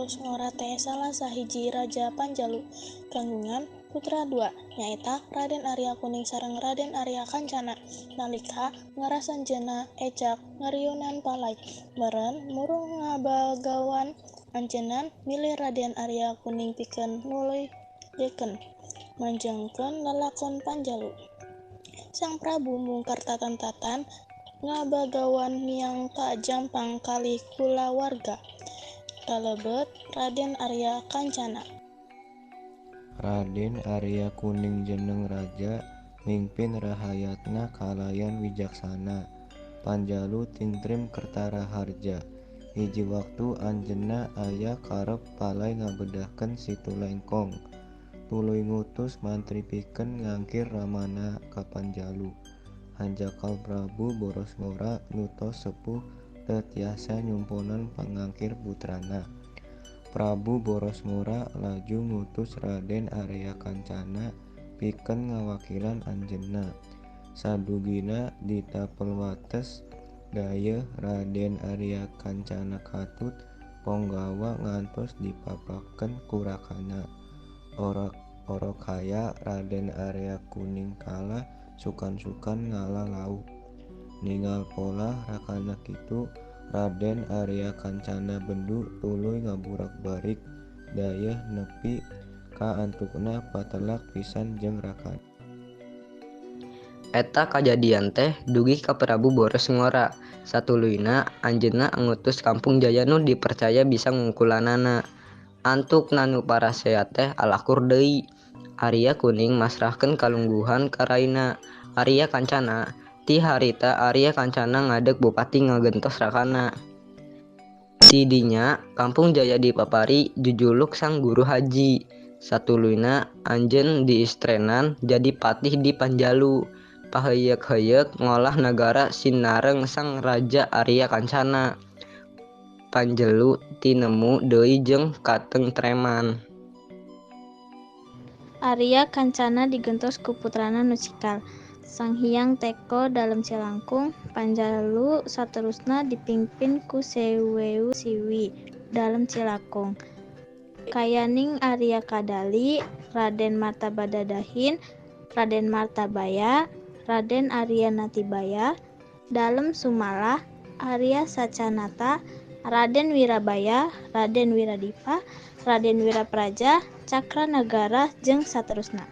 boros ngora teh salah sahiji Raja Panjalu kagungan putra dua nyaeta Raden Arya Kuning sareng Raden Arya Kancana. Nalika ngarasanjeunna ecak ngarieunan palai meureun murung ngabagawan anjeunna milih Raden Arya Kuning pikeun nuluykeun manjengkeun lalakon Panjalu. Sang Prabu mungkar tatan-tatan ngabagawan miang ka jampang kalih kulawarga kalebet Raden Arya Kancana. Raden Arya Kuning jeneng raja mingpin rahayatna kalayan wijaksana. Panjalu tintrim Kertaraharja. Hiji waktu anjeunna aya karep palai ngabedahkeun Situ Lengkong. Tuluy ngutus mantri pikeun ngangkir ramana ka Panjalu. Hanjakal Prabu boros ngora nutos sepuh teu tiasa nyumponan pangangkir putrana. Prabu boros ngora laju ngutus Raden Arya Kancana pikeun ngawakilan anjeunna. Sadugina ditapel wates dayeuh Raden Arya Kancana katut ponggawa ngantos dipapakeun ku rakana. Orok-orok Raden Arya Kuning kalah sukan-sukan ngalah lauk. Ningal pola rakana kitu Raden Arya Kancana bendu tuluy ngaburak-barik dayeuh nepi ka antukna patelak pisan jeung rakana. Eta kajadian teh dugi ka Prabu boros ngora. Satuluyna anjeunna ngutus Kampung Jaya nu dipercaya bisa ngungkulanana. Antukna nu parasea teh alakur deui. Arya Kuning masrahkeun kalungguhan ka raina Arya Kancana. Ti harita Arya Kancana ngadeg bupati ngagentos rakana. Ti dinya Kampung Jaya dipapari jujuluk Sang Guru Haji. Satuluyna anjeun diistrenan jadi patih di Panjalu. Paheyeuk-heyeuk ngolah nagara sinareng Sang Raja Arya Kancana. Panjalu tinemu deui jeung katentreman. Arya Kancana digentos ku putrana nu cikal. Sanghyang Teko dalam Cilangkung. Panjalu saterusna dipingpin ku Seweu Siwi dalam Cilakung. Kayaning Arya Kadali, Raden Martabadadahin, Raden Martabaya, Raden Arya Natibaya, dalam Sumalah, Arya Sacanata, Raden Wirabaya, Raden Wiradipa, Raden Wirapraja, Cakranagara jeung saterusna.